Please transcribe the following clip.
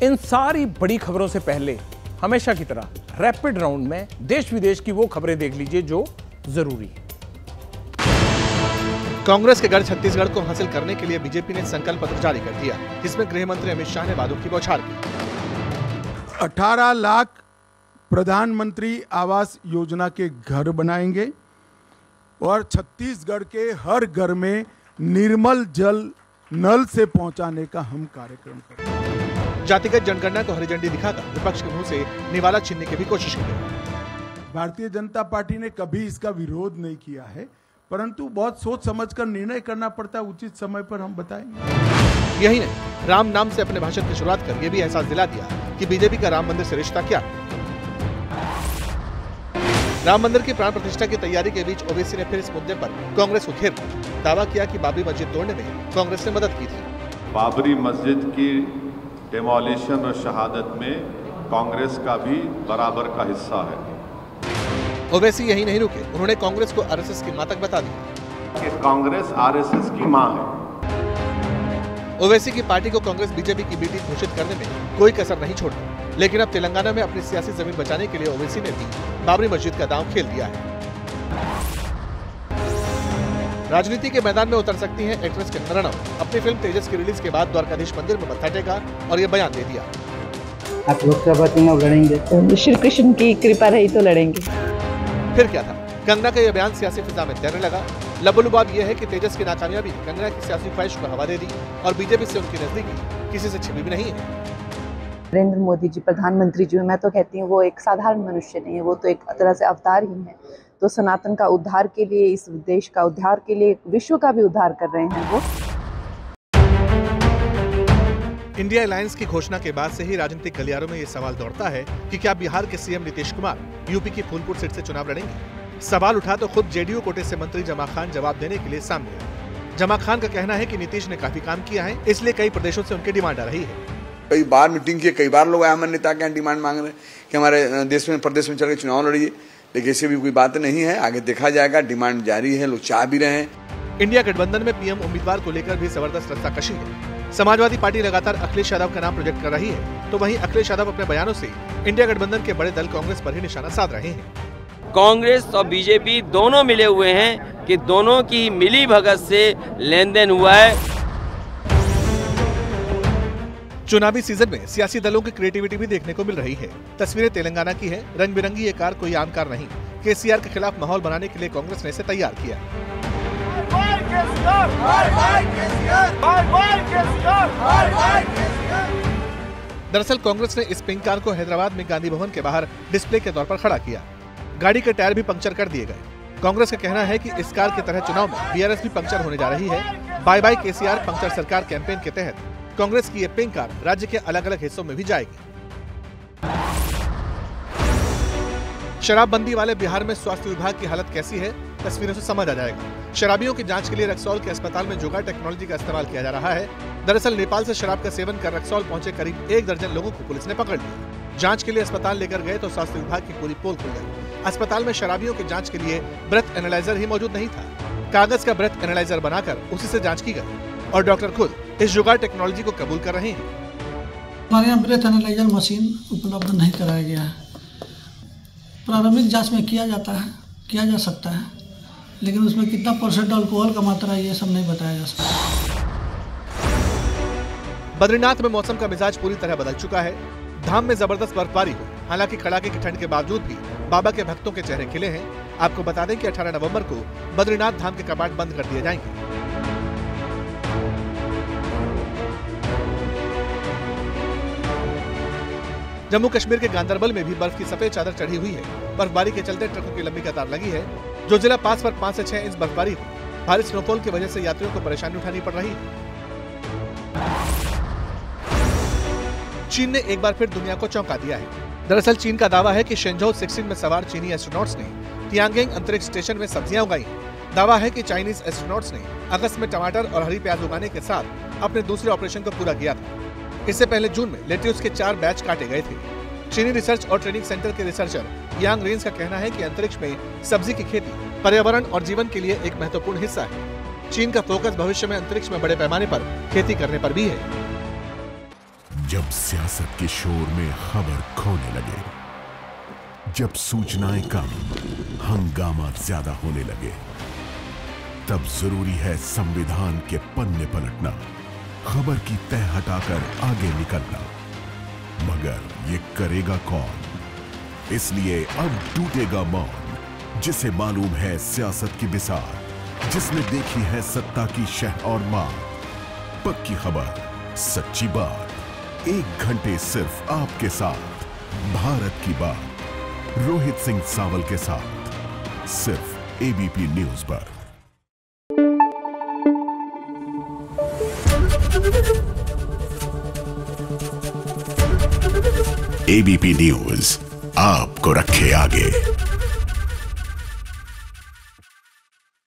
इन सारी बड़ी खबरों से पहले हमेशा की तरह रैपिड राउंड में देश विदेश की वो खबरें देख लीजिए जो जरूरी है। कांग्रेस के गढ़ छत्तीसगढ़ को हासिल करने के लिए बीजेपी ने संकल्प पत्र जारी कर दिया, जिसमें गृह मंत्री अमित शाह ने वादों की बौछार की। 18 लाख प्रधानमंत्री आवास योजना के घर बनाएंगे और छत्तीसगढ़ के हर घर में निर्मल जल नल से पहुंचाने का हम कार्यक्रम करेंगे। जातिगत जनगणना को हरी झंडी दिखाकर विपक्ष के मुंह से निवाला छीनने की भी कोशिश की। भारतीय जनता पार्टी ने कभी इसका विरोध नहीं किया है, परंतु बहुत सोच समझकर निर्णय करना पड़ता है, उचित समय पर हम बताएंगे। यही नहीं, राम नाम से अपने भाषण की शुरुआत कर ये भी एहसास दिला दिया कि बीजेपी का राम मंदिर से रिश्ता क्या। राम मंदिर की प्राण प्रतिष्ठा की तैयारी के बीच ओवैसी ने फिर इस मुद्दे पर कांग्रेस को घेर दावा किया कि बाबरी मस्जिद तोड़ने में कांग्रेस ने मदद की थी। बाबरी मस्जिद की डिमोलिशन और शहादत में कांग्रेस का भी बराबर का हिस्सा है। ओवैसी यही नहीं रुके, उन्होंने कांग्रेस को आरएसएस की मां तक बता दी कि कांग्रेस आरएसएस की मां है। ओवैसी की पार्टी को कांग्रेस बीजेपी की बी टीम घोषित करने में कोई कसर नहीं छोड़ी, लेकिन अब तेलंगाना में अपनी सियासी जमीन बचाने के लिए ओवैसी ने भी बाबरी मस्जिद का दांव खेल दिया है। राजनीति के मैदान में उतर सकती हैं एक्ट्रेस कंगना रनौत। अपनी फिल्म तेजस की रिलीज के बाद द्वारकाधीश मंदिर में मत्था टेका और ये बयान दे दिया, आप लोकसभा चुनाव लड़ेंगे, श्री कृष्ण की कृपा रही तो लड़ेंगे। फिर क्या था, कंगना का यह बयान सियासी फिजा में तैरने लगा। लबोलुबाब यह है कि तेजस की नाकामयाबी ने कंगना की सियासी ख्वाहिश को हवा दे दी और बीजेपी से उनकी नजदीकी किसी से छिपी भी नहीं है। नरेंद्र मोदी जी प्रधानमंत्री जी, मैं तो कहती हूँ वो एक साधारण मनुष्य नहीं है, वो तो एक तरह से अवतार ही है। तो सनातन का उद्धार के लिए, इस देश का उद्धार के लिए, विश्व का भी उद्धार कर रहे हैं वो। इंडिया अलायंस की घोषणा के बाद से ही राजनीतिक गलियारों में ये सवाल दौड़ता है कि क्या बिहार के सीएम नीतीश कुमार यूपी की फूलपुर सीट से चुनाव लड़ेंगे। सवाल उठा तो खुद जेडीयू कोटे से मंत्री जमा खान जवाब देने के लिए सामने आए। जमा खान का कहना है कि नीतीश ने काफी काम किया है, इसलिए कई प्रदेशों से उनकी डिमांड आ रही है। कई बार मीटिंग की, कई बार लोग आए हमारे नेता के यहाँ डिमांड मांग रहे हैं कि हमारे देश में प्रदेश में चल के चुनाव लड़िए, लेकिन ऐसी भी कोई बात नहीं है। आगे देखा जाएगा, डिमांड जारी है, लोग चाह भी रहे हैं। इंडिया गठबंधन में पीएम उम्मीदवार को लेकर भी जबरदस्त रस्साकशी है। समाजवादी पार्टी लगातार अखिलेश यादव का नाम प्रोजेक्ट कर रही है, तो वहीं अखिलेश यादव अपने बयानों से इंडिया गठबंधन के बड़े दल कांग्रेस पर ही निशाना साध रहे हैं। कांग्रेस और बीजेपी दोनों मिले हुए हैं कि दोनों की मिली भगत से लेन देन हुआ है। चुनावी सीजन में सियासी दलों की क्रिएटिविटी भी देखने को मिल रही है। तस्वीरें तेलंगाना की है, रंग बिरंगी ये कार कोई आम कार नहीं। केसीआर के खिलाफ माहौल बनाने के लिए कांग्रेस ने इसे तैयार किया। दरअसल कांग्रेस ने इस पिंक कार को हैदराबाद में गांधी भवन के बाहर डिस्प्ले के तौर पर खड़ा किया। गाड़ी के टायर भी पंक्चर कर दिए गए। कांग्रेस का कहना है कि इस कार की तरह चुनाव में बीआरएस भी पंक्चर होने जा रही है। बाय बाय केसीआर पंक्चर सरकार कैंपेन के तहत कांग्रेस की ये पिंक कार राज्य के अलग अलग हिस्सों में भी जाएगी। शराबबंदी वाले बिहार में स्वास्थ्य विभाग की हालत कैसी है, तस्वीरों से समझ आ जाएगा। शराबियों की जांच के लिए रक्सौल के अस्पताल में जुगाड़ टेक्नोलॉजी का इस्तेमाल किया जा रहा है। दरअसल नेपाल से शराब का सेवन कर रक्सौल पहुंचे करीब 1 दर्जन लोगों को पुलिस ने पकड़ लिया। जांच के लिए अस्पताल लेकर गए तो स्वास्थ्य विभाग की पूरी पोल खुल गई। अस्पताल में शराबियों की जांच के लिए ब्रेथ एनालाइजर ही मौजूद नहीं था। कागज का ब्रेथ एनालाइजर बनाकर उसी से जांच की गई और डॉक्टर खुद इस जुगाड़ टेक्नोलॉजी को कबूल कर रहे हैं। हमारे यहाँ ब्रेथ एनालाइजर मशीन उपलब्ध नहीं कराया गया है। प्रारंभिक जांच में किया जा सकता है, लेकिन उसमें कितना % अल्कोहल का मात्रा है ये सब नहीं बताया जा सकता। बद्रीनाथ में मौसम का मिजाज पूरी तरह बदल चुका है। धाम में जबरदस्त बर्फबारी हुई, हालांकि कड़ाके की ठंड के बावजूद भी बाबा के भक्तों के चेहरे खिले हैं। आपको बता दें कि 18 नवंबर को बद्रीनाथ धाम के कपाट बंद कर दिए जाएंगे। जम्मू कश्मीर के गांदरबल में भी बर्फ की सफेद चादर चढ़ी हुई है। बर्फबारी के चलते ट्रकों की लंबी कतार लगी है। जो जिला पास पर 5 से 6 इंच बर्फबारी हुई। भारी स्नोफॉल की वजह से यात्रियों को परेशानी उठानी पड़ रही है। चीन ने एक बार फिर दुनिया को चौंका दिया है। दरअसल चीन का दावा है कि शेंझोउ 16 में सवार चीनी एस्ट्रोनॉट्स ने तियांगेंग अंतरिक्ष स्टेशन में सब्जियां उगाई। दावा है कि चाइनीज एस्ट्रोनॉट्स ने अगस्त में टमाटर और हरी प्याज उगाने के साथ अपने दूसरे ऑपरेशन को पूरा किया था। इससे पहले जून में लेट्यूस के 4 बैच काटे गए थे। चीनी रिसर्च और ट्रेनिंग सेंटर के रिसर्चर यांग रेंस का कहना है कि अंतरिक्ष में सब्जी की खेती पर्यावरण और जीवन के लिए एक महत्वपूर्ण हिस्सा है। चीन का फोकस भविष्य में अंतरिक्ष में बड़े पैमाने पर खेती करने पर भी है। जब सियासत के शोर में खबर खोने लगे, जब सूचनाएं कम, हंगामा ज्यादा होने लगे, तब जरूरी है संविधान के पन्ने पलटना, खबर की तह हटाकर आगे निकलना। मगर ये करेगा कौन? इसलिए अब टूटेगा मौन, जिसे मालूम है सियासत की बिसात, जिसने देखी है सत्ता की शह और मार। पक्की खबर, सच्ची बात, 1 घंटे सिर्फ आपके साथ, भारत की बात, रोहित सिंह सावल के साथ, सिर्फ एबीपी न्यूज पर। एबीपी न्यूज आपको रखे आगे।